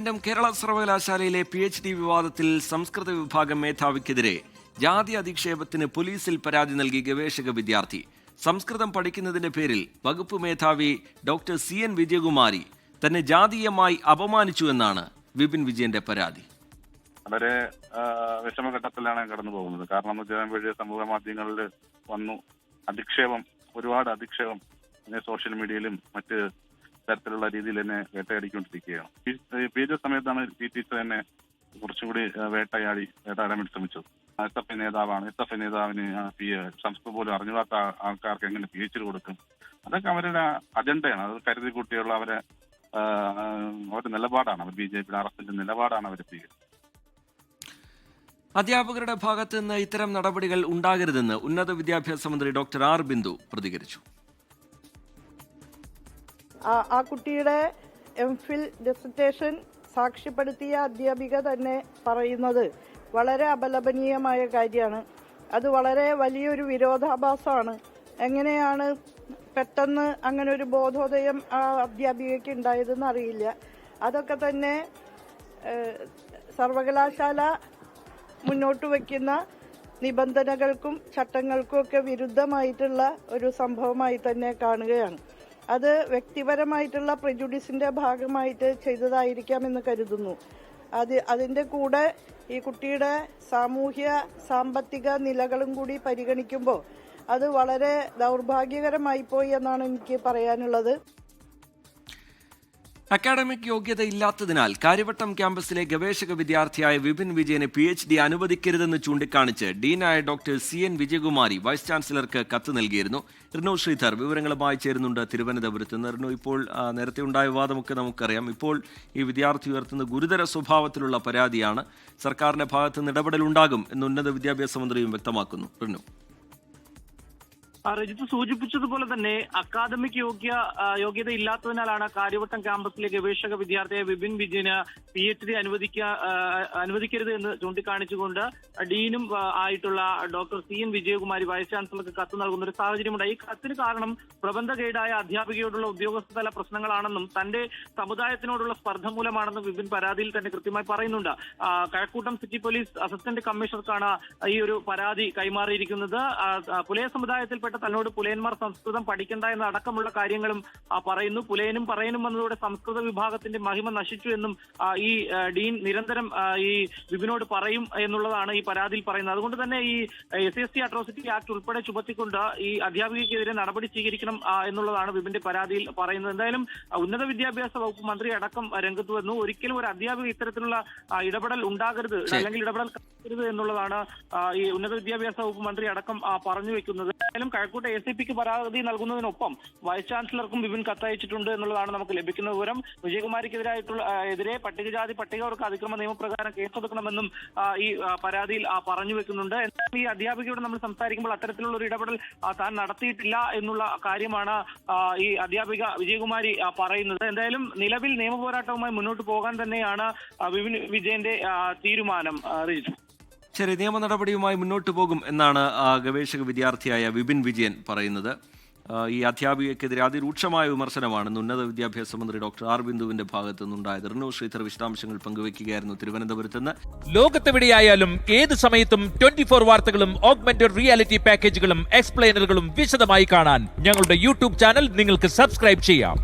കേരള സർവകലാശാലയിലെ PhD വിവാദത്തിൽ സംസ്കൃത വിഭാഗം മേധാവിക്കെതിരെ ജാതി അധിക്ഷേപത്തിന് പോലീസിൽ പരാതി നൽകി ഗവേഷക വിദ്യാർത്ഥി. സംസ്കൃതം പഠിക്കുന്നതിന്റെ പേരിൽ വകുപ്പ് മേധാവി ഡോക്ടർ CN വിജയകുമാരി തന്നെ ജാതീയമായി അപമാനിച്ചുവെന്നാണ് വിപിൻ വിജയന്റെ പരാതി. വളരെ വിഷമഘട്ടത്തിലാണ് കടന്നു പോകുന്നത്. കാരണം വഴി സമൂഹ മാധ്യമങ്ങളിൽ വന്നു അധിക്ഷേപം, ഒരുപാട് അധിക്ഷേപം സോഷ്യൽ മീഡിയയിലും മറ്റ് തരത്തിലുള്ള രീതിയിൽ തന്നെ വേട്ടയാടിക്കൊണ്ടിരിക്കുകയാണ്. PG സമയത്താണ് ഈ ടീച്ചർ തന്നെ കുറച്ചുകൂടി വേട്ടയാടാൻ വേണ്ടി ശ്രമിച്ചത്. SFI നേതാവാണ്. SFI നേതാവിന് സംസ്കൃതം പോലും അറിഞ്ഞാത്ത ആൾക്കാർക്ക് എങ്ങനെ PhD കൊടുക്കും? അതൊക്കെ അവരുടെ അജണ്ടയാണ്. അത് കരുതി കൂട്ടിയുള്ള അവരുടെ നിലപാടാണ്. അവർ BJP RSന്റെ നിലപാടാണ് അവർ സ്വീകരിച്ചത്. അധ്യാപകരുടെ ഭാഗത്ത് നിന്ന് ഇത്തരം നടപടികൾ ഉണ്ടാകരുതെന്ന് ഉന്നത വിദ്യാഭ്യാസ മന്ത്രി ഡോക്ടർ R ബിന്ദു പ്രതികരിച്ചു. ആ കുട്ടിയുടെ MPhil ഡിസർട്ടേഷൻ സാക്ഷ്യപ്പെടുത്തിയ അധ്യാപിക തന്നെ പറയുന്നത് വളരെ അപലപനീയമായ കാര്യമാണ്. അത് വളരെ വലിയൊരു വിരോധാഭാസമാണ്. എങ്ങനെയാണ് പെട്ടെന്ന് അങ്ങനെ ഒരു ബോധോദയം ആ അധ്യാപികയ്ക്ക് ഉണ്ടായതെന്ന് അറിയില്ല. അതൊക്കെ തന്നെ സർവകലാശാല മുന്നോട്ട് വയ്ക്കുന്ന നിബന്ധനകൾക്കും ചട്ടങ്ങൾക്കും ഒക്കെ വിരുദ്ധമായിട്ടുള്ള ഒരു സംഭവമായി തന്നെ കാണുകയാണ്. അത് വ്യക്തിപരമായിട്ടുള്ള പ്രെജുഡിസിന്റെ ഭാഗമായിട്ട് ചെയ്തതായിരിക്കാമെന്ന് കരുതുന്നു. അതിന്റെ കൂടെ ഈ കുട്ടിയുടെ സാമൂഹ്യ സാമ്പത്തിക നിലകളും കൂടി പരിഗണിക്കുമ്പോൾ അത് വളരെ ദൗർഭാഗ്യകരമായി പോയി എന്നാണ് എനിക്ക് പറയാനുള്ളത്. അക്കാഡമിക് യോഗ്യത ഇല്ലാത്തതിനാൽ കാര്യവട്ടം ക്യാമ്പസിലെ ഗവേഷക വിദ്യാർത്ഥിയായ വിപിൻ വിജയന് PhD അനുവദിക്കരുതെന്ന് ചൂണ്ടിക്കാണിച്ച് ഡീനായ ഡോക്ടർ CN വിജയകുമാരി വൈസ് ചാൻസലർക്ക് കത്ത് നൽകിയിരുന്നു. റിനു ശ്രീധർ വിവരങ്ങളുമായി ചേരുന്നുണ്ട് തിരുവനന്തപുരത്ത് നിന്ന്. റിനു, ഇപ്പോൾ നേരത്തെ ഉണ്ടായ വിവാദമൊക്കെ നമുക്കറിയാം. ഇപ്പോൾ ഈ വിദ്യാർത്ഥി ഉയർത്തുന്ന ഗുരുതര സ്വഭാവത്തിലുള്ള പരാതിയാണ്. സർക്കാരിന്റെ ഭാഗത്തുനിന്ന് ഇടപെടലുണ്ടാകും എന്ന് ഉന്നത വിദ്യാഭ്യാസ മന്ത്രിയും വ്യക്തമാക്കുന്നു. റിനു, രജിത്ത് സൂചിപ്പിച്ചതുപോലെ തന്നെ അക്കാദമിക് യോഗ്യത ഇല്ലാത്തതിനാലാണ് കാര്യവട്ടം ക്യാമ്പസിലെ ഗവേഷക വിദ്യാർത്ഥിയായ വിപിൻ വിജയന് PhD അനുവദിക്കരുത് എന്ന് ചൂണ്ടിക്കാണിച്ചുകൊണ്ട് ഡീനും ആയിട്ടുള്ള ഡോക്ടർ CN വിജയകുമാരി വൈസ് ചാൻസലർക്ക് കത്ത് നൽകുന്ന ഒരു സാഹചര്യമുണ്ടായി. ഈ കത്തിന് കാരണം പ്രബന്ധ ഗൈഡായ അധ്യാപികയോടുള്ള ഉദ്യോഗസ്ഥതല പ്രശ്നങ്ങളാണെന്നും തന്റെ സമുദായത്തിനോടുള്ള സ്പർദ്ധ മൂലമാണെന്നും വിപിൻ പരാതിയിൽ തന്നെ കൃത്യമായി പറയുന്നുണ്ട്. കഴക്കൂട്ടം സിറ്റി പോലീസ് അസിസ്റ്റന്റ് കമ്മീഷണർക്കാണ് ഈ ഒരു പരാതി കൈമാറിയിരിക്കുന്നത്. പുലയ സമുദായത്തിൽ തന്നോട് പുലയന്മാർ സംസ്കൃതം പഠിക്കേണ്ട എന്ന അടക്കമുള്ള കാര്യങ്ങളും പറയുന്നു. പുലയനും പറയനും വന്നതോടെ സംസ്കൃത വിഭാഗത്തിന്റെ മഹിമ നശിച്ചു എന്നും ഈ ഡീൻ നിരന്തരം ഈ വിപിനോട് പറയും എന്നുള്ളതാണ് ഈ പരാതിയിൽ പറയുന്നത്. അതുകൊണ്ട് തന്നെ ഈ SC അട്രോസിറ്റി ആക്ട് ഉൾപ്പെടെ ചുമത്തിക്കൊണ്ട് ഈ അധ്യാപികയ്ക്കെതിരെ നടപടി സ്വീകരിക്കണം എന്നുള്ളതാണ് വിപിന്റെ പരാതിയിൽ പറയുന്നത്. എന്തായാലും ഉന്നത വിദ്യാഭ്യാസ വകുപ്പ് മന്ത്രി അടക്കം രംഗത്ത് വന്നു. ഒരിക്കലും ഒരു അധ്യാപിക ഇത്തരത്തിലുള്ള ഇടപെടൽ ഉണ്ടാകരുത്, അല്ലെങ്കിൽ ഇടപെടൽ കരുത് എന്നുള്ളതാണ് ഈ ഉന്നത വിദ്യാഭ്യാസ വകുപ്പ് മന്ത്രി അടക്കം പറഞ്ഞു വെക്കുന്നത്. എന്തായാലും കഴക്കൂട്ട ACPക്ക് പരാതി നൽകുന്നതിനൊപ്പം വൈസ് ചാൻസലർക്കും വിപിൻ കത്തയച്ചിട്ടുണ്ട് എന്നുള്ളതാണ് നമുക്ക് ലഭിക്കുന്ന വിവരം. വിജയകുമാരിക്കെതിരെ പട്ടികജാതി പട്ടികവർഗ അതിക്രമ നിയമപ്രകാരം കേസെടുക്കണമെന്നും ഈ പരാതിയിൽ പറഞ്ഞു വെക്കുന്നുണ്ട്. എന്നാൽ ഈ അധ്യാപികയോട് നമ്മൾ സംസാരിക്കുമ്പോൾ അത്തരത്തിലുള്ള ഒരു ഇടപെടൽ താൻ നടത്തിയിട്ടില്ല എന്നുള്ള കാര്യമാണ് ഈ അധ്യാപിക വിജയകുമാരി പറയുന്നത്. എന്തായാലും നിലവിൽ നിയമപോരാട്ടവുമായി മുന്നോട്ട് പോകാൻ തന്നെയാണ് വിപിൻ വിജയന്റെ തീരുമാനം. ശരി, നിയമ നടപടിയുമായി മുന്നോട്ട് പോകും എന്നാണ് ഗവേഷക വിദ്യാർത്ഥിയായ വിപിൻ വിജയൻ പറയുന്നത്. ഈ അധ്യാപികയ്ക്കെതിരെ അതിരൂക്ഷമായ വിമർശനമാണ് ഉന്നത വിദ്യാഭ്യാസ മന്ത്രി ഡോക്ടർ R ബിന്ദുവിന്റെ ഭാഗത്തു നിന്നുണ്ടായത്. റിനു ശ്രീധർ വിശദാംശങ്ങൾ പങ്കുവയ്ക്കുകയായിരുന്നു തിരുവനന്തപുരത്ത് നിന്ന്. ലോകത്തെവിടെയായാലും ഏത് സമയത്തും 24 വാർത്തകളും ഓഗ്മെന്റഡ് റിയാലിറ്റി പാക്കേജുകളും എക്സ്പ്ലെയിനറുകളും വിശദമായി കാണാൻ ഞങ്ങളുടെ YouTube ചാനൽ നിങ്ങൾക്ക് സബ്സ്ക്രൈബ് ചെയ്യാം.